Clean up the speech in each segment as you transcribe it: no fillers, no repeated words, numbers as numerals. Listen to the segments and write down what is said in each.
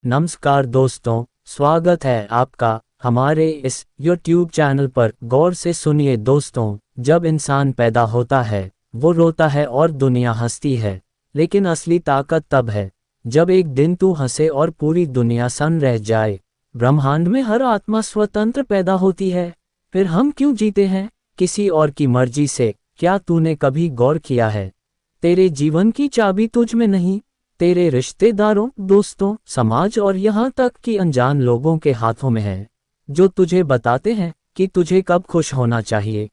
नमस्कार दोस्तों, स्वागत है आपका हमारे इस YouTube चैनल पर। गौर से सुनिए दोस्तों, जब इंसान पैदा होता है वो रोता है और दुनिया हंसती है, लेकिन असली ताकत तब है जब एक दिन तू हंसे और पूरी दुनिया सन्न रह जाए। ब्रह्मांड में हर आत्मा स्वतंत्र पैदा होती है, फिर हम क्यों जीते हैं? किसी और की मर्जी से। क्या तूने कभी गौर किया है, तेरे जीवन की चाबी तुझ में नहीं, तेरे रिश्तेदारों, दोस्तों, समाज और यहाँ तक कि अनजान लोगों के हाथों में है, जो तुझे बताते हैं कि तुझे कब खुश होना चाहिए,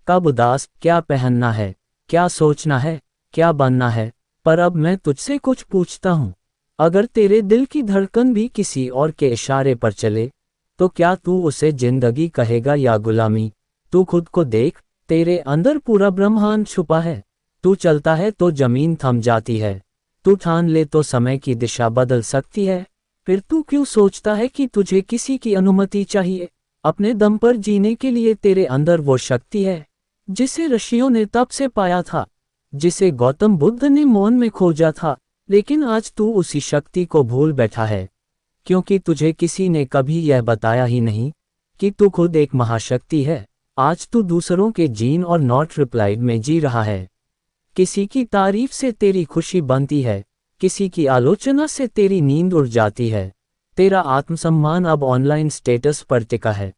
कब उदास, क्या पहनना है, क्या सोचना है, क्या बनना है। पर अब मैं तुझसे कुछ पूछता हूँ, अगर तेरे दिल की धड़कन भी किसी और के इशारे पर चले, तो क्या तू उसे जिंदगी कहेगा या गुलामी? तू खुद को देख, तेरे अंदर पूरा ब्रह्मांड छुपा है। तू चलता है तो जमीन थम जाती है, तू ठान ले तो समय की दिशा बदल सकती है। फिर तू क्यों सोचता है कि तुझे किसी की अनुमति चाहिए? अपने दम पर जीने के लिए तेरे अंदर वो शक्ति है जिसे ऋषियों ने तप से पाया था, जिसे गौतम बुद्ध ने मौन में खोजा था। लेकिन आज तू उसी शक्ति को भूल बैठा है, क्योंकि तुझे किसी ने कभी यह बताया ही नहीं कि तू खुद एक महाशक्ति है। आज तू दूसरों के जीन और नॉट रिप्लाइड में जी रहा है। किसी की तारीफ से तेरी खुशी बनती है, किसी की आलोचना से तेरी नींद उड़ जाती है। तेरा आत्मसम्मान अब ऑनलाइन स्टेटस पर टिका है।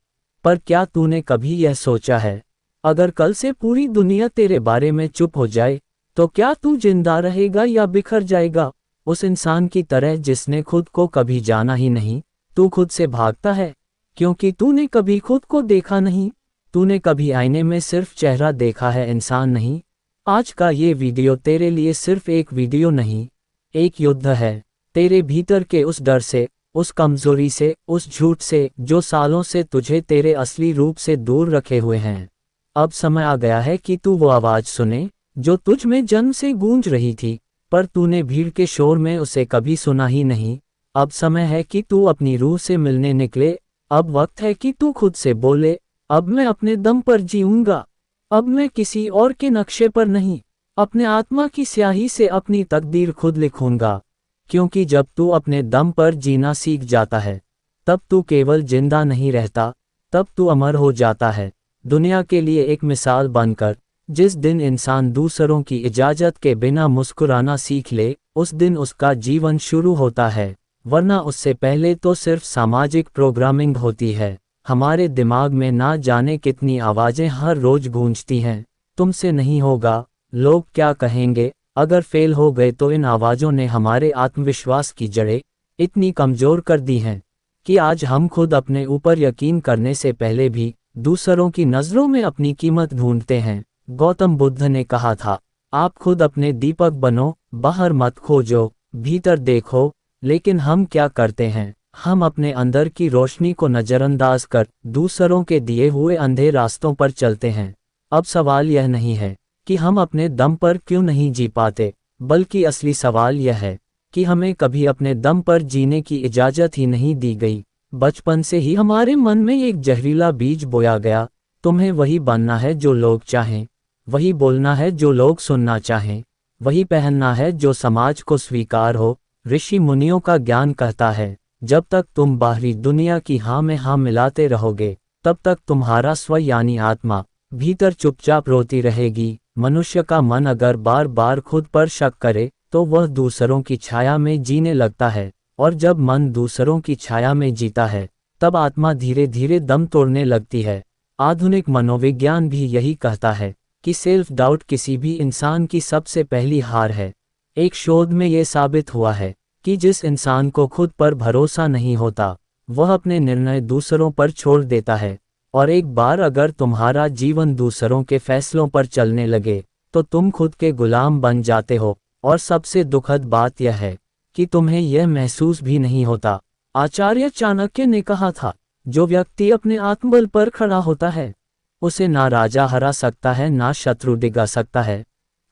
पर क्या तूने कभी यह सोचा है, अगर कल से पूरी दुनिया तेरे बारे में चुप हो जाए, तो क्या तू जिंदा रहेगा या बिखर जाएगा? उस इंसान की तरह जिसने खुद को कभी जाना ही नहीं। तू खुद से भागता है क्योंकि तूने कभी खुद को देखा नहीं। तूने कभी आईने में सिर्फ चेहरा देखा है, इंसान नहीं। आज का ये वीडियो तेरे लिए सिर्फ एक वीडियो नहीं, एक युद्ध है तेरे भीतर के उस डर से, उस कमजोरी से, उस झूठ से जो सालों से तुझे तेरे असली रूप से दूर रखे हुए हैं। अब समय आ गया है कि तू वो आवाज़ सुने जो तुझ में जन्म से गूंज रही थी, पर तूने भीड़ के शोर में उसे कभी सुना ही नहीं। अब समय है कि तू अपनी रूह से मिलने निकले। अब वक्त है कि तू खुद से बोले, अब मैं अपने दम पर जीऊंगा। अब मैं किसी और के नक्शे पर नहीं, अपने आत्मा की स्याही से अपनी तकदीर खुद लिखूंगा। क्योंकि जब तू अपने दम पर जीना सीख जाता है, तब तू केवल जिंदा नहीं रहता, तब तू अमर हो जाता है, दुनिया के लिए एक मिसाल बनकर। जिस दिन इंसान दूसरों की इजाज़त के बिना मुस्कुराना सीख ले, उस दिन उसका जीवन शुरू होता है, वरना उससे पहले तो सिर्फ सामाजिक प्रोग्रामिंग होती है। हमारे दिमाग में ना जाने कितनी आवाज़ें हर रोज गूंजती हैं। तुमसे नहीं होगा, लोग क्या कहेंगे, अगर फेल हो गए तो इन आवाज़ों ने हमारे आत्मविश्वास की जड़ें इतनी कमज़ोर कर दी हैं कि आज हम खुद अपने ऊपर यकीन करने से पहले भी दूसरों की नज़रों में अपनी कीमत ढूंढते हैं। गौतम बुद्ध ने कहा था, आप खुद अपने दीपक बनो, बाहर मत खोजो, भीतर देखो। लेकिन हम क्या करते हैं? हम अपने अंदर की रोशनी को नज़रअंदाज कर दूसरों के दिए हुए अंधे रास्तों पर चलते हैं। अब सवाल यह नहीं है कि हम अपने दम पर क्यों नहीं जी पाते, बल्कि असली सवाल यह है कि हमें कभी अपने दम पर जीने की इजाज़त ही नहीं दी गई। बचपन से ही हमारे मन में एक जहरीला बीज बोया गया, तुम्हें वही बनना है जो लोग चाहें, वही बोलना है जो लोग सुनना चाहें, वही पहनना है जो समाज को स्वीकार हो। ऋषि मुनियों का ज्ञान कहता है, जब तक तुम बाहरी दुनिया की हाँ में हाँ मिलाते रहोगे, तब तक तुम्हारा स्व यानी आत्मा भीतर चुपचाप रोती रहेगी। मनुष्य का मन अगर बार बार खुद पर शक करे तो वह दूसरों की छाया में जीने लगता है, और जब मन दूसरों की छाया में जीता है, तब आत्मा धीरे धीरे दम तोड़ने लगती है। आधुनिक मनोविज्ञान भी यही कहता है कि सेल्फ डाउट किसी भी इंसान की सबसे पहली हार है। एक शोध में ये साबित हुआ है कि जिस इंसान को खुद पर भरोसा नहीं होता, वह अपने निर्णय दूसरों पर छोड़ देता है। और एक बार अगर तुम्हारा जीवन दूसरों के फैसलों पर चलने लगे, तो तुम खुद के गुलाम बन जाते हो। और सबसे दुखद बात यह है कि तुम्हें यह महसूस भी नहीं होता। आचार्य चाणक्य ने कहा था, जो व्यक्ति अपने आत्मबल पर खड़ा होता है, उसे ना राजा हरा सकता है, ना शत्रु डिगा सकता है।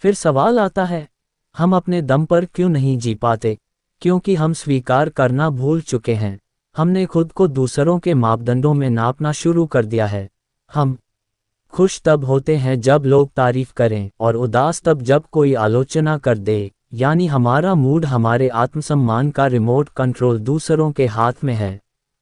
फिर सवाल आता है, हम अपने दम पर क्यों नहीं जी पाते? क्योंकि हम स्वीकार करना भूल चुके हैं। हमने खुद को दूसरों के मापदंडों में नापना शुरू कर दिया है। हम खुश तब होते हैं जब लोग तारीफ करें, और उदास तब जब कोई आलोचना कर दे। यानी हमारा मूड, हमारे आत्मसम्मान का रिमोट कंट्रोल दूसरों के हाथ में है।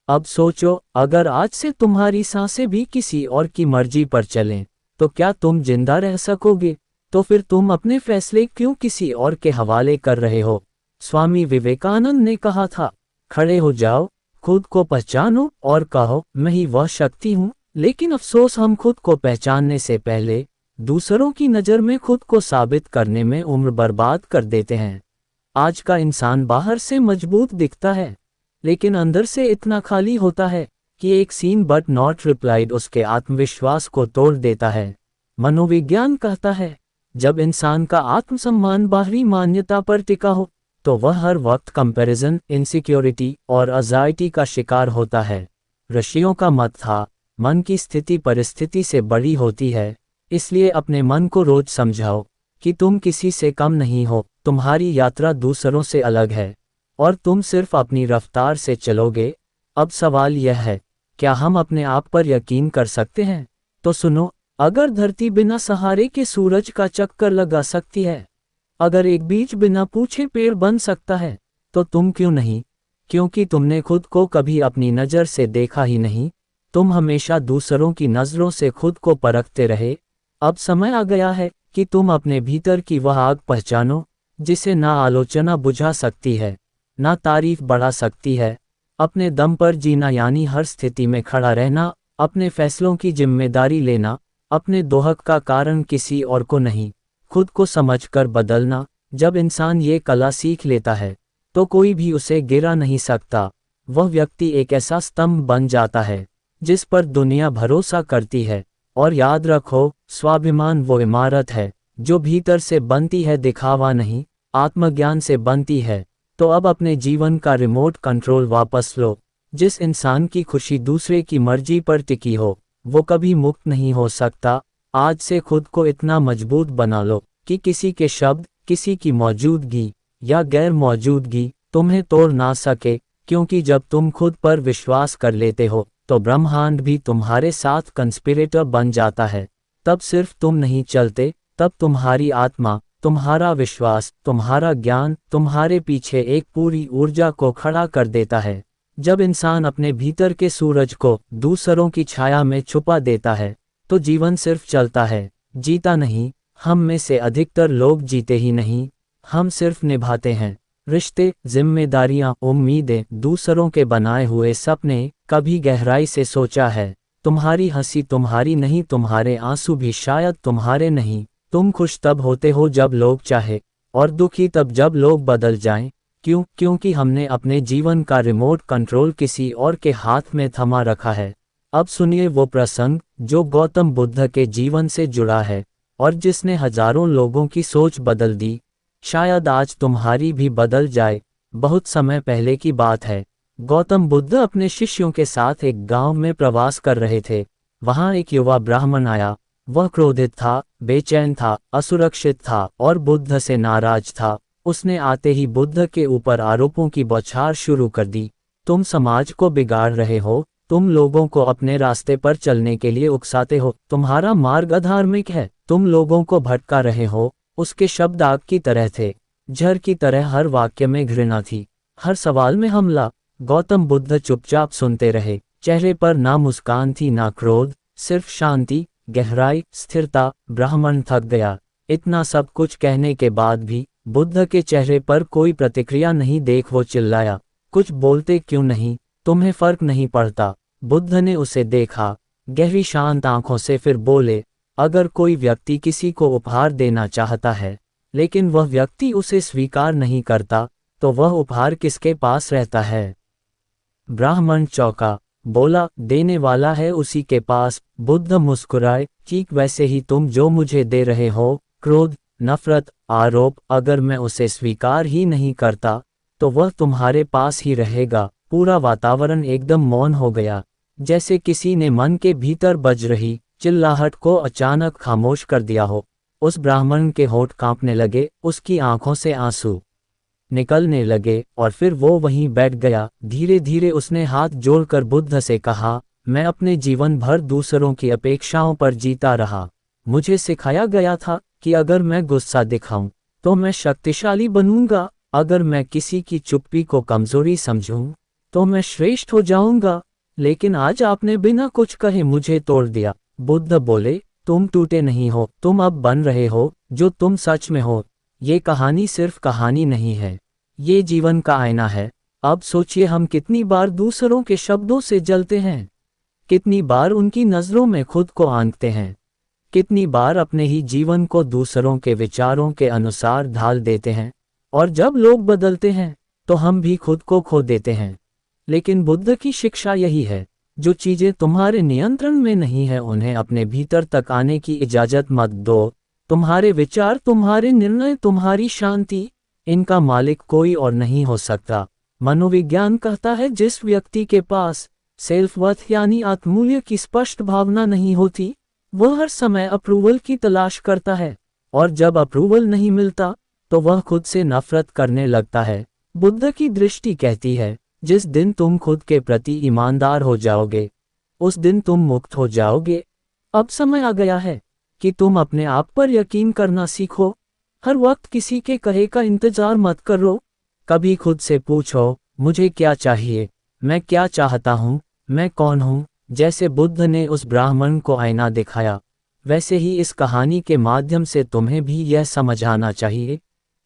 अब सोचो, अगर आज से तुम्हारी सांसें भी किसी और की मर्जी पर चलें, तो क्या तुम जिंदा रह सकोगे? तो फिर तुम अपने फैसले क्यों किसी और के हवाले कर रहे हो? स्वामी विवेकानंद ने कहा था, खड़े हो जाओ, खुद को पहचानो और कहो, मैं ही वह शक्ति हूँ। लेकिन अफसोस, हम खुद को पहचानने से पहले दूसरों की नज़र में खुद को साबित करने में उम्र बर्बाद कर देते हैं। आज का इंसान बाहर से मजबूत दिखता है, लेकिन अंदर से इतना खाली होता है कि एक सीन बट नॉट रिप्लाइड उसके आत्मविश्वास को तोड़ देता है। मनोविज्ञान कहता है, जब इंसान का आत्मसम्मान बाहरी मान्यता पर टिका हो, तो वह हर वक्त कंपैरिजन, इनसिक्योरिटी और एंजाइटी का शिकार होता है। ऋषियों का मत था, मन की स्थिति परिस्थिति से बड़ी होती है, इसलिए अपने मन को रोज समझाओ कि तुम किसी से कम नहीं हो, तुम्हारी यात्रा दूसरों से अलग है और तुम सिर्फ अपनी रफ्तार से चलोगे। अब सवाल यह है, क्या हम अपने आप पर यकीन कर सकते हैं? तो सुनो, अगर धरती बिना सहारे के सूरज का चक्कर लगा सकती है, अगर एक बीज बिना पूछे पेड़ बन सकता है, तो तुम क्यों नहीं? क्योंकि तुमने खुद को कभी अपनी नज़र से देखा ही नहीं, तुम हमेशा दूसरों की नज़रों से खुद को परखते रहे। अब समय आ गया है कि तुम अपने भीतर की वह आग पहचानो, जिसे ना आलोचना बुझा सकती है, ना तारीफ बढ़ा सकती है। अपने दम पर जीना यानी हर स्थिति में खड़ा रहना, अपने फैसलों की जिम्मेदारी लेना, अपने दोहक का कारण किसी और को नहीं, खुद को समझकर बदलना। जब इंसान ये कला सीख लेता है, तो कोई भी उसे गिरा नहीं सकता। वह व्यक्ति एक ऐसा स्तंभ बन जाता है जिस पर दुनिया भरोसा करती है। और याद रखो, स्वाभिमान वो इमारत है जो भीतर से बनती है, दिखावा नहीं, आत्मज्ञान से बनती है। तो अब अपने जीवन का रिमोट कंट्रोल वापस लो। जिस इंसान की खुशी दूसरे की मर्जी पर टिकी हो, वो कभी मुक्त नहीं हो सकता। आज से खुद को इतना मजबूत बना लो कि किसी के शब्द, किसी की मौजूदगी या गैर मौजूदगी तुम्हें तोड़ ना सके। क्योंकि जब तुम खुद पर विश्वास कर लेते हो, तो ब्रह्मांड भी तुम्हारे साथ कंस्पिरेटर बन जाता है। तब सिर्फ तुम नहीं चलते, तब तुम्हारी आत्मा, तुम्हारा विश्वास, तुम्हारा ज्ञान तुम्हारे पीछे एक पूरी ऊर्जा को खड़ा कर देता है। जब इंसान अपने भीतर के सूरज को दूसरों की छाया में छुपा देता है, तो जीवन सिर्फ चलता है, जीता नहीं। हम में से अधिकतर लोग जीते ही नहीं, हम सिर्फ निभाते हैं। रिश्ते, जिम्मेदारियां, उम्मीदें, दूसरों के बनाए हुए सपने। कभी गहराई से सोचा है, तुम्हारी हंसी तुम्हारी नहीं, तुम्हारे आंसू भी शायद तुम्हारे नहीं। तुम खुश तब होते हो जब लोग चाहे, और दुखी तब जब लोग बदल जाएं। क्यों? क्योंकि हमने अपने जीवन का रिमोट कंट्रोल किसी और के हाथ में थमा रखा है। अब सुनिए वो प्रसंग जो गौतम बुद्ध के जीवन से जुड़ा है और जिसने हजारों लोगों की सोच बदल दी। शायद आज तुम्हारी भी बदल जाए। बहुत समय पहले की बात है। गौतम बुद्ध अपने शिष्यों के साथ एक गांव में प्रवास कर रहे थे। वहां एक युवा ब्राह्मण आया। वह क्रोधित था, बेचैन था, असुरक्षित था और बुद्ध से नाराज था। उसने आते ही बुद्ध के ऊपर आरोपों की बौछार शुरू कर दी। तुम समाज को बिगाड़ रहे हो, तुम लोगों को अपने रास्ते पर चलने के लिए उकसाते हो, तुम्हारा मार्ग अधार्मिक है, तुम लोगों को भटका रहे हो। उसके शब्द आग की तरह थे, झर की तरह, हर वाक्य में घृणा थी, हर सवाल में हमला। गौतम बुद्ध चुपचाप सुनते रहे। चेहरे पर ना मुस्कान थी ना क्रोध, सिर्फ शांति, गहराई, स्थिरता। ब्राह्मण थक गया। इतना सब कुछ कहने के बाद भी बुद्ध के चेहरे पर कोई प्रतिक्रिया नहीं देख वो चिल्लाया, कुछ बोलते क्यों नहीं? तुम्हें फर्क नहीं पड़ता? बुद्ध ने उसे देखा गहरी शांत आंखों से, फिर बोले, अगर कोई व्यक्ति किसी को उपहार देना चाहता है लेकिन वह व्यक्ति उसे स्वीकार नहीं करता, तो वह उपहार किसके पास रहता है? ब्राह्मण चौंका, बोला, देने वाला है उसी के पास। बुद्ध मुस्कुराए, ठीक वैसे ही तुम जो मुझे दे रहे हो, क्रोध, नफरत, आरोप, अगर मैं उसे स्वीकार ही नहीं करता तो वह तुम्हारे पास ही रहेगा। पूरा वातावरण एकदम मौन हो गया, जैसे किसी ने मन के भीतर बज रही चिल्लाहट को अचानक खामोश कर दिया हो। उस ब्राह्मण के होंठ कांपने लगे, उसकी आंखों से आंसू निकलने लगे और फिर वो वहीं बैठ गया। धीरे धीरे उसने हाथ जोड़कर बुद्ध से कहा, मैं अपने जीवन भर दूसरों की अपेक्षाओं पर जीता रहा। मुझे सिखाया गया था कि अगर मैं गुस्सा दिखाऊं तो मैं शक्तिशाली बनूंगा। अगर मैं किसी की चुप्पी को कमजोरी समझूं, तो मैं श्रेष्ठ हो जाऊंगा। लेकिन आज आपने बिना कुछ कहे मुझे तोड़ दिया। बुद्ध बोले, तुम टूटे नहीं हो, तुम अब बन रहे हो जो तुम सच में हो। ये कहानी सिर्फ कहानी नहीं है, ये जीवन का आईना है। अब सोचिए, हम कितनी बार दूसरों के शब्दों से जलते हैं, कितनी बार उनकी नज़रों में खुद को आंकते हैं, कितनी बार अपने ही जीवन को दूसरों के विचारों के अनुसार ढाल देते हैं। और जब लोग बदलते हैं तो हम भी खुद को खो देते हैं। लेकिन बुद्ध की शिक्षा यही है, जो चीज़ें तुम्हारे नियंत्रण में नहीं है उन्हें अपने भीतर तक आने की इजाज़त मत दो। तुम्हारे विचार, तुम्हारे निर्णय, तुम्हारी शांति, इनका मालिक कोई और नहीं हो सकता। मनोविज्ञान कहता है, जिस व्यक्ति के पास सेल्फ वर्थ यानी आत्ममूल्य की स्पष्ट भावना नहीं होती, वह हर समय अप्रूवल की तलाश करता है। और जब अप्रूवल नहीं मिलता तो वह खुद से नफरत करने लगता है। बुद्ध की दृष्टि कहती है, जिस दिन तुम खुद के प्रति ईमानदार हो जाओगे, उस दिन तुम मुक्त हो जाओगे। अब समय आ गया है कि तुम अपने आप पर यकीन करना सीखो। हर वक्त किसी के कहे का इंतजार मत करो। कभी खुद से पूछो, मुझे क्या चाहिए, मैं क्या चाहता हूँ, मैं कौन हूँ। जैसे बुद्ध ने उस ब्राह्मण को आईना दिखाया, वैसे ही इस कहानी के माध्यम से तुम्हें भी यह समझ आना चाहिए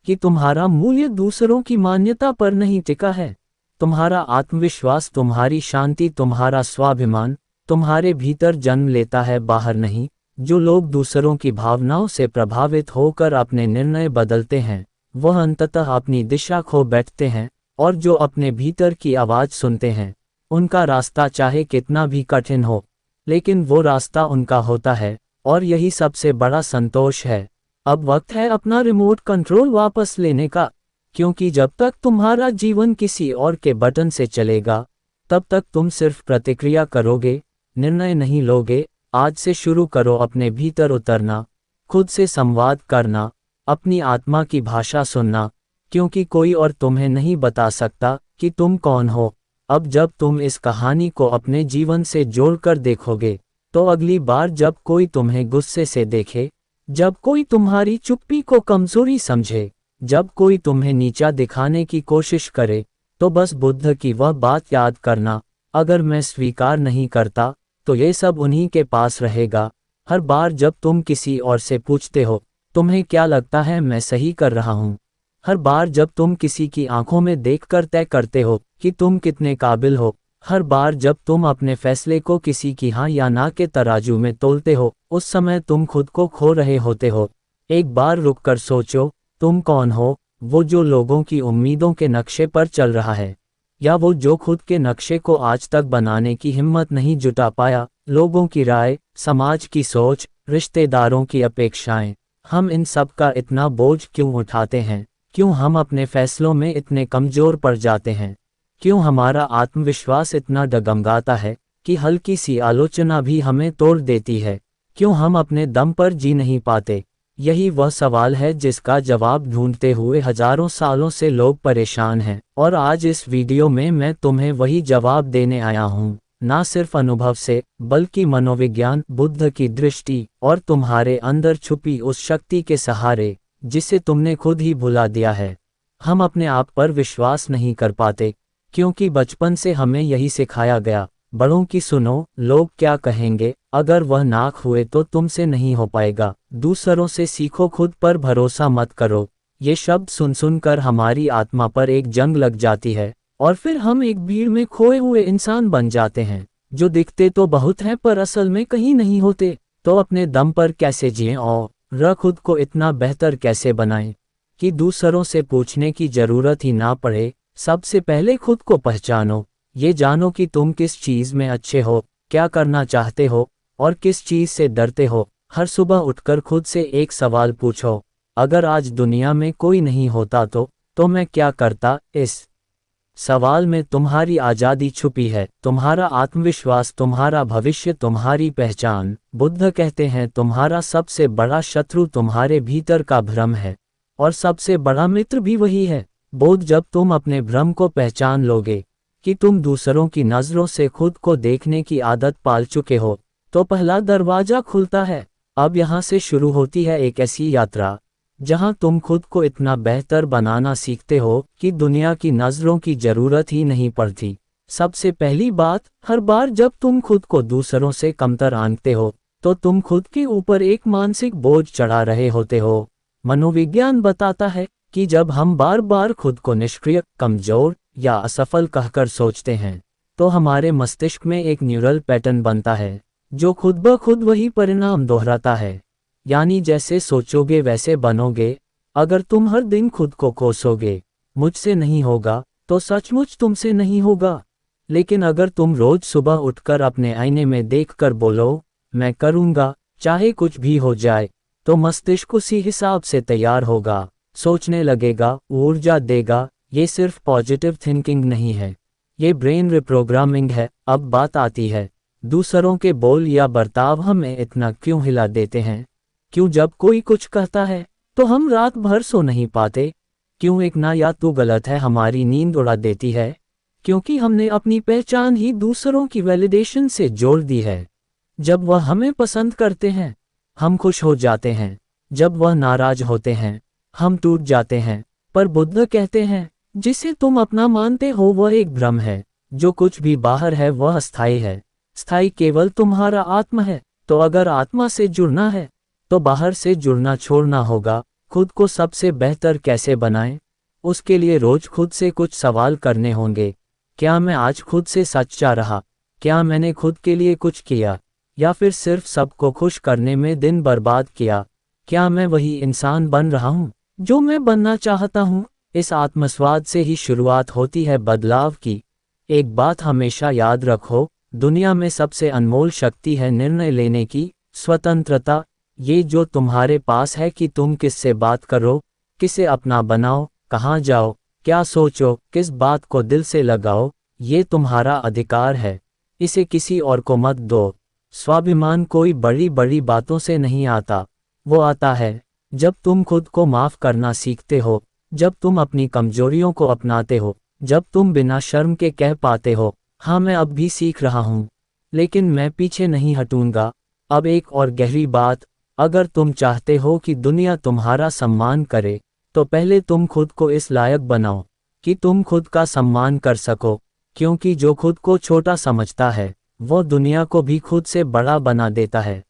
कि तुम्हारा मूल्य दूसरों की मान्यता पर नहीं टिका है। तुम्हारा आत्मविश्वास, तुम्हारी शांति, तुम्हारा स्वाभिमान तुम्हारे भीतर जन्म लेता है, बाहर नहीं। जो लोग दूसरों की भावनाओं से प्रभावित होकर अपने निर्णय बदलते हैं, वह अंततः अपनी दिशा खो बैठते हैं। और जो अपने भीतर की आवाज़ सुनते हैं, उनका रास्ता चाहे कितना भी कठिन हो, लेकिन वो रास्ता उनका होता है। और यही सबसे बड़ा संतोष है। अब वक्त है अपना रिमोट कंट्रोल वापस लेने का, क्योंकि जब तक तुम्हारा जीवन किसी और के बटन से चलेगा, तब तक तुम सिर्फ प्रतिक्रिया करोगे, निर्णय नहीं लोगे। आज से शुरू करो अपने भीतर उतरना, खुद से संवाद करना, अपनी आत्मा की भाषा सुनना, क्योंकि कोई और तुम्हें नहीं बता सकता कि तुम कौन हो। अब जब तुम इस कहानी को अपने जीवन से जोड़कर देखोगे, तो अगली बार जब कोई तुम्हें गुस्से से देखे, जब कोई तुम्हारी चुप्पी को कमजोरी समझे, जब कोई तुम्हें नीचा दिखाने की कोशिश करे, तो बस बुद्ध की वह बात याद करना, अगर मैं स्वीकार नहीं करता तो ये सब उन्हीं के पास रहेगा। हर बार जब तुम किसी और से पूछते हो, तुम्हें क्या लगता है मैं सही कर रहा हूँ, हर बार जब तुम किसी की आंखों में देखकर तय करते हो कि तुम कितने काबिल हो, हर बार जब तुम अपने फैसले को किसी की हाँ या ना के तराजू में तोलते हो, उस समय तुम खुद को खो रहे होते हो। एक बार रुककर सोचो, तुम कौन हो? वो जो लोगों की उम्मीदों के नक्शे पर चल रहा है, या वो जो खुद के नक्शे को आज तक बनाने की हिम्मत नहीं जुटा पाया? लोगों की राय, समाज की सोच, रिश्तेदारों की अपेक्षाएं, हम इन सब का इतना बोझ क्यों उठाते हैं? क्यों हम अपने फैसलों में इतने कमज़ोर पड़ जाते हैं? क्यों हमारा आत्मविश्वास इतना डगमगाता है कि हल्की सी आलोचना भी हमें तोड़ देती है? क्यों हम अपने दम पर जी नहीं पाते? यही वह सवाल है जिसका जवाब ढूंढते हुए हजारों सालों से लोग परेशान हैं। और आज इस वीडियो में मैं तुम्हें वही जवाब देने आया हूँ, ना सिर्फ अनुभव से, बल्कि मनोविज्ञान, बुद्ध की दृष्टि और तुम्हारे अंदर छुपी उस शक्ति के सहारे जिसे तुमने खुद ही भुला दिया है। हम अपने आप पर विश्वास नहीं कर पाते, क्योंकि बचपन से हमें यही सिखाया गया, बड़ों की सुनो, लोग क्या कहेंगे, अगर वह नाक हुए तो तुमसे नहीं हो पाएगा, दूसरों से सीखो, खुद पर भरोसा मत करो। ये शब्द सुन सुनकर हमारी आत्मा पर एक जंग लग जाती है, और फिर हम एक भीड़ में खोए हुए इंसान बन जाते हैं, जो दिखते तो बहुत हैं पर असल में कहीं नहीं होते। तो अपने दम पर कैसे जिएं और खुद को इतना बेहतर कैसे बनाएं कि दूसरों से पूछने की जरूरत ही ना पड़े? सबसे पहले खुद को पहचानो। ये जानो कि तुम किस चीज़ में अच्छे हो, क्या करना चाहते हो और किस चीज़ से डरते हो। हर सुबह उठकर खुद से एक सवाल पूछो, अगर आज दुनिया में कोई नहीं होता तो मैं क्या करता? इस सवाल में तुम्हारी आज़ादी छुपी है, तुम्हारा आत्मविश्वास, तुम्हारा भविष्य, तुम्हारी पहचान। बुद्ध कहते हैं, तुम्हारा सबसे बड़ा शत्रु तुम्हारे भीतर का भ्रम है, और सबसे बड़ा मित्र भी वही है। बोध जब तुम अपने भ्रम को पहचान लोगे कि तुम दूसरों की नज़रों से खुद को देखने की आदत पाल चुके हो, तो पहला दरवाज़ा खुलता है। अब यहाँ से शुरू होती है एक ऐसी यात्रा जहां तुम खुद को इतना बेहतर बनाना सीखते हो कि दुनिया की नज़रों की ज़रूरत ही नहीं पड़ती। सबसे पहली बात, हर बार जब तुम खुद को दूसरों से कमतर आंकते हो तो तुम खुद के ऊपर एक मानसिक बोझ चढ़ा रहे होते हो। मनोविज्ञान बताता है कि जब हम बार बार खुद को निष्क्रिय, कमजोर या असफल कहकर सोचते हैं तो हमारे मस्तिष्क में एक न्यूरल पैटर्न बनता है जो खुद ब खुद वही परिणाम दोहराता है। यानी जैसे सोचोगे वैसे बनोगे। अगर तुम हर दिन खुद को कोसोगे, मुझसे नहीं होगा, तो सचमुच तुमसे नहीं होगा। लेकिन अगर तुम रोज सुबह उठकर अपने आईने में देखकर बोलो, मैं करूंगा चाहे कुछ भी हो जाए, तो मस्तिष्क उसी हिसाब से तैयार होगा, सोचने लगेगा, ऊर्जा देगा। ये सिर्फ पॉजिटिव थिंकिंग नहीं है, ये ब्रेन रिप्रोग्रामिंग है। अब बात आती है, दूसरों के बोल या बर्ताव हमें इतना क्यों हिला देते हैं? क्यों जब कोई कुछ कहता है तो हम रात भर सो नहीं पाते? क्यों एक ना या तू गलत है हमारी नींद उड़ा देती है? क्योंकि हमने अपनी पहचान ही दूसरों की वैलिडेशन से जोड़ दी है। जब वह हमें पसंद करते हैं, हम खुश हो जाते हैं। जब वह नाराज होते हैं, हम टूट जाते हैं। पर बुद्ध कहते हैं, जिसे तुम अपना मानते हो वह एक भ्रम है। जो कुछ भी बाहर है वह अस्थायी है, स्थायी केवल तुम्हारा आत्मा है। तो अगर आत्मा से जुड़ना है तो बाहर से जुड़ना छोड़ना होगा। खुद को सबसे बेहतर कैसे बनाएं? उसके लिए रोज खुद से कुछ सवाल करने होंगे। क्या मैं आज खुद से सच्चा रहा? क्या मैंने खुद के लिए कुछ किया, या फिर सिर्फ सबको खुश करने में दिन बर्बाद किया? क्या मैं वही इंसान बन रहा हूँ जो मैं बनना चाहता हूँ? इस आत्मस्वाद से ही शुरुआत होती है बदलाव की। एक बात हमेशा याद रखो, दुनिया में सबसे अनमोल शक्ति है निर्णय लेने की स्वतंत्रता। ये जो तुम्हारे पास है कि तुम किससे बात करो, किसे अपना बनाओ, कहाँ जाओ, क्या सोचो, किस बात को दिल से लगाओ, ये तुम्हारा अधिकार है। इसे किसी और को मत दो। स्वाभिमान कोई बड़ी बड़ी बातों से नहीं आता, वो आता है जब तुम खुद को माफ़ करना सीखते हो, जब तुम अपनी कमजोरियों को अपनाते हो, जब तुम बिना शर्म के कह पाते हो, हाँ मैं अब भी सीख रहा हूँ, लेकिन मैं पीछे नहीं हटूंगा। अब एक और गहरी बात, अगर तुम चाहते हो कि दुनिया तुम्हारा सम्मान करे, तो पहले तुम खुद को इस लायक बनाओ कि तुम खुद का सम्मान कर सको। क्योंकि जो खुद को छोटा समझता है वो दुनिया को भी खुद से बड़ा बना देता है।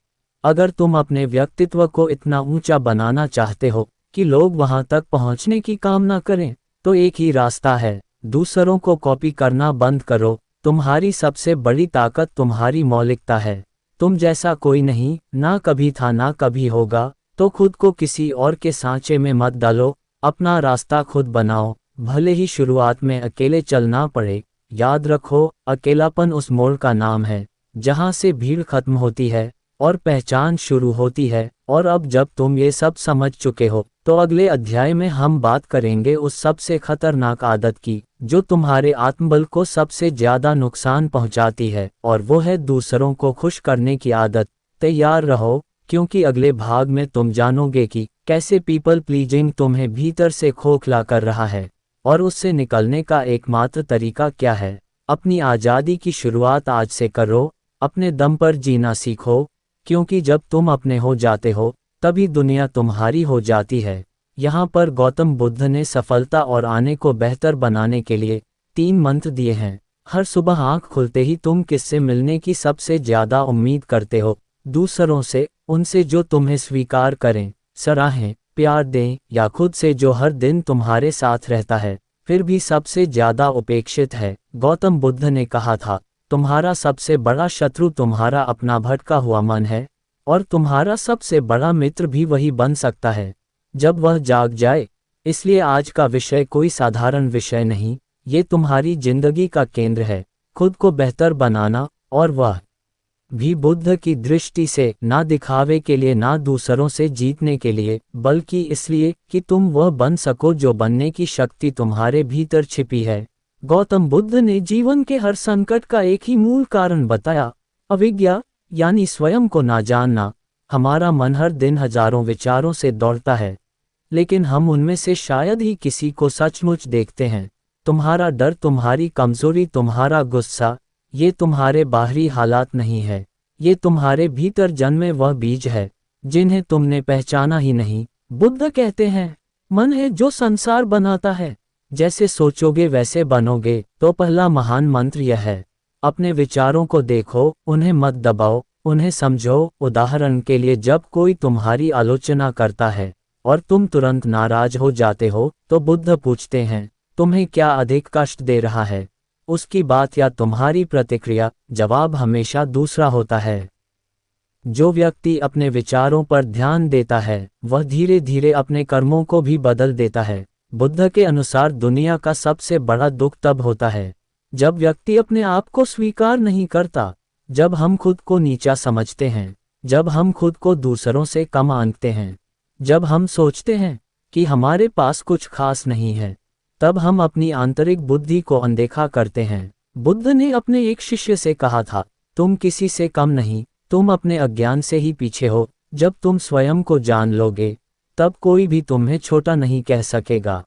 अगर तुम अपने व्यक्तित्व को इतना ऊंचा बनाना चाहते हो कि लोग वहां तक पहुंचने की कामना करें, तो एक ही रास्ता है, दूसरों को कॉपी करना बंद करो। तुम्हारी सबसे बड़ी ताकत तुम्हारी मौलिकता है। तुम जैसा कोई नहीं, ना कभी था ना कभी होगा। तो खुद को किसी और के सांचे में मत डालो, अपना रास्ता खुद बनाओ, भले ही शुरुआत में अकेले चलना पड़े। याद रखो, अकेलापन उस मोड़ का नाम है जहां से भीड़ खत्म होती है और पहचान शुरू होती है। और अब जब तुम ये सब समझ चुके हो, तो अगले अध्याय में हम बात करेंगे उस सबसे खतरनाक आदत की जो तुम्हारे आत्मबल को सबसे ज्यादा नुकसान पहुंचाती है, और वो है दूसरों को खुश करने की आदत। तैयार रहो, क्योंकि अगले भाग में तुम जानोगे कि कैसे पीपल प्लीजिंग तुम्हें भीतर से खोखला कर रहा है और उससे निकलने का एकमात्र तरीका क्या है। अपनी आज़ादी की शुरुआत आज से करो, अपने दम पर जीना सीखो, क्योंकि जब तुम अपने हो जाते हो तभी दुनिया तुम्हारी हो जाती है। यहाँ पर गौतम बुद्ध ने सफलता और आने को बेहतर बनाने के लिए 3 मंत्र दिए हैं। हर सुबह आँख खुलते ही तुम किससे मिलने की सबसे ज़्यादा उम्मीद करते हो? दूसरों से, उनसे जो तुम्हें स्वीकार करें, सराहें, प्यार दें, या खुद से जो हर दिन तुम्हारे साथ रहता है फिर भी सबसे ज़्यादा उपेक्षित है? गौतम बुद्ध ने कहा था, तुम्हारा सबसे बड़ा शत्रु तुम्हारा अपना भटका हुआ मन है, और तुम्हारा सबसे बड़ा मित्र भी वही बन सकता है जब वह जाग जाए। इसलिए आज का विषय कोई साधारण विषय नहीं, ये तुम्हारी जिंदगी का केंद्र है, खुद को बेहतर बनाना, और वह भी बुद्ध की दृष्टि से, ना दिखावे के लिए, ना दूसरों से जीतने के लिए, बल्कि इसलिए कि तुम वह बन सको जो बनने की शक्ति तुम्हारे भीतर छिपी है। गौतम बुद्ध ने जीवन के हर संकट का एक ही मूल कारण बताया, अविज्ञा, यानी स्वयं को ना जानना। हमारा मन हर दिन हजारों विचारों से दौड़ता है, लेकिन हम उनमें से शायद ही किसी को सचमुच देखते हैं। तुम्हारा डर, तुम्हारी कमजोरी, तुम्हारा गुस्सा, ये तुम्हारे बाहरी हालात नहीं है, ये तुम्हारे भीतर जन्मे वह बीज है जिन्हें तुमने पहचाना ही नहीं। बुद्ध कहते हैं, मन है जो संसार बनाता है। जैसे सोचोगे वैसे बनोगे। तो पहला महान मंत्र यह है, अपने विचारों को देखो, उन्हें मत दबाओ, उन्हें समझो। उदाहरण के लिए जब कोई तुम्हारी आलोचना करता है और तुम तुरंत नाराज हो जाते हो, तो बुद्ध पूछते हैं, तुम्हें क्या अधिक कष्ट दे रहा है, उसकी बात या तुम्हारी प्रतिक्रिया? जवाब हमेशा दूसरा होता है। जो व्यक्ति अपने विचारों पर ध्यान देता है, वह धीरे धीरे अपने कर्मों को भी बदल देता है। बुद्ध के अनुसार दुनिया का सबसे बड़ा दुख तब होता है जब व्यक्ति अपने आप को स्वीकार नहीं करता, जब हम खुद को नीचा समझते हैं, जब हम खुद को दूसरों से कम आंकते हैं, जब हम सोचते हैं कि हमारे पास कुछ खास नहीं है, तब हम अपनी आंतरिक बुद्धि को अनदेखा करते हैं। बुद्ध ने अपने एक शिष्य से कहा था, तुम किसी से कम नहीं, तुम अपने अज्ञान से ही पीछे हो। जब तुम स्वयं को जान लोगे, तब कोई भी तुम्हें छोटा नहीं कह सकेगा।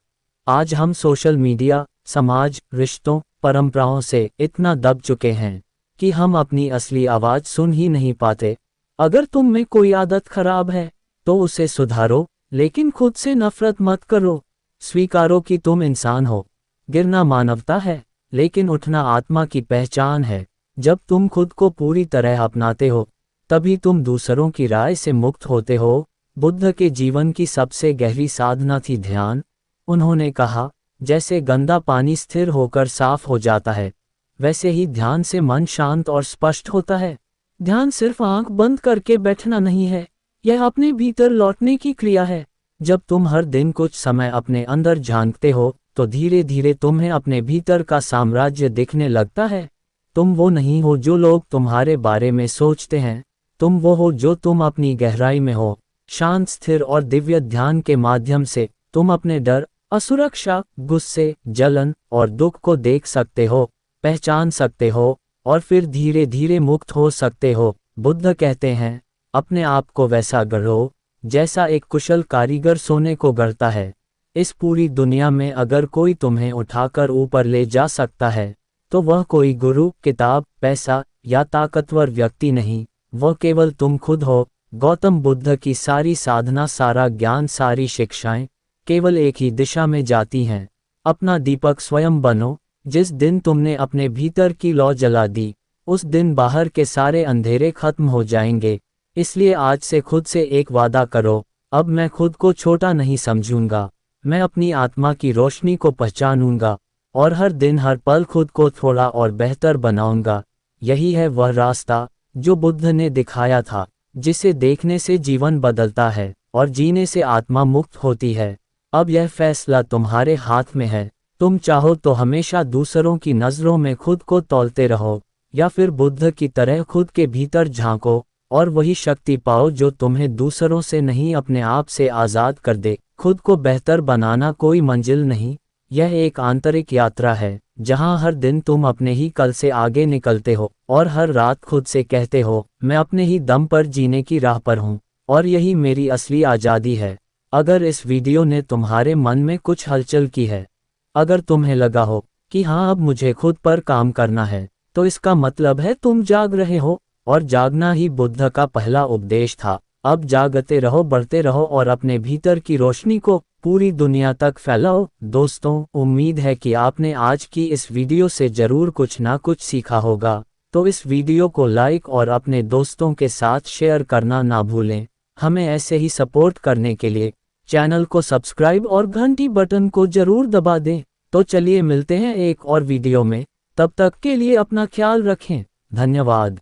आज हम सोशल मीडिया, समाज, रिश्तों, परंपराओं से इतना दब चुके हैं कि हम अपनी असली आवाज सुन ही नहीं पाते। अगर तुम में कोई आदत खराब है, तो उसे सुधारो, लेकिन खुद से नफरत मत करो। स्वीकारो कि तुम इंसान हो। गिरना मानवता है, लेकिन उठना आत्मा की पहचान है। जब तुम खुद को पूरी तरह अपनाते हो, तभी तुम दूसरों की राय से मुक्त होते हो। बुद्ध के जीवन की सबसे गहरी साधना थी ध्यान। उन्होंने कहा, जैसे गंदा पानी स्थिर होकर साफ हो जाता है, वैसे ही ध्यान से मन शांत और स्पष्ट होता है। ध्यान सिर्फ आंख बंद करके बैठना नहीं है, यह अपने भीतर लौटने की क्रिया है। जब तुम हर दिन कुछ समय अपने अंदर झांकते हो, तो धीरे धीरे तुम्हें अपने भीतर का साम्राज्य दिखने लगता है। तुम वो नहीं हो जो लोग तुम्हारे बारे में सोचते हैं, तुम वो हो जो तुम अपनी गहराई में हो। शांत, स्थिर और दिव्य ध्यान के माध्यम से तुम अपने डर, असुरक्षा, गुस्से, जलन और दुख को देख सकते हो, पहचान सकते हो और फिर धीरे धीरे मुक्त हो सकते हो। बुद्ध कहते हैं, अपने आप को वैसा गढ़ो जैसा एक कुशल कारीगर सोने को गढ़ता है। इस पूरी दुनिया में अगर कोई तुम्हें उठाकर ऊपर ले जा सकता है, तो वह कोई गुरु, किताब, पैसा या ताकतवर व्यक्ति नहीं, वह केवल तुम खुद हो। गौतम बुद्ध की सारी साधना, सारा ज्ञान, सारी शिक्षाएं केवल एक ही दिशा में जाती हैं। अपना दीपक स्वयं बनो। जिस दिन तुमने अपने भीतर की लौ जला दी, उस दिन बाहर के सारे अंधेरे खत्म हो जाएंगे। इसलिए आज से खुद से एक वादा करो, अब मैं खुद को छोटा नहीं समझूंगा। मैं अपनी आत्मा की रोशनी को पहचानूंगा और हर दिन, हर पल खुद को थोड़ा और बेहतर बनाऊंगा। यही है वह रास्ता जो बुद्ध ने दिखाया था, जिसे देखने से जीवन बदलता है और जीने से आत्मा मुक्त होती है। अब यह फैसला तुम्हारे हाथ में है। तुम चाहो तो हमेशा दूसरों की नज़रों में खुद को तौलते रहो, या फिर बुद्ध की तरह खुद के भीतर झांको और वही शक्ति पाओ जो तुम्हें दूसरों से नहीं, अपने आप से आज़ाद कर दे। खुद को बेहतर बनाना कोई मंजिल नहीं, यह एक आंतरिक यात्रा है, जहां हर दिन तुम अपने ही कल से आगे निकलते हो और हर रात खुद से कहते हो, मैं अपने ही दम पर जीने की राह पर हूँ और यही मेरी असली आज़ादी है। अगर इस वीडियो ने तुम्हारे मन में कुछ हलचल की है, अगर तुम्हें लगा हो कि हाँ, अब मुझे खुद पर काम करना है, तो इसका मतलब है तुम जाग रहे हो, और जागना ही बुद्ध का पहला उपदेश था। अब जागते रहो, बढ़ते रहो और अपने भीतर की रोशनी को पूरी दुनिया तक फैलाओ। दोस्तों, उम्मीद है कि आपने आज की इस वीडियो से जरूर कुछ ना कुछ सीखा होगा। तो इस वीडियो को लाइक और अपने दोस्तों के साथ शेयर करना ना भूलें। हमें ऐसे ही सपोर्ट करने के लिए चैनल को सब्सक्राइब और घंटी बटन को जरूर दबा दें। तो चलिए मिलते हैं एक और वीडियो में, तब तक के लिए अपना ख्याल रखें। धन्यवाद।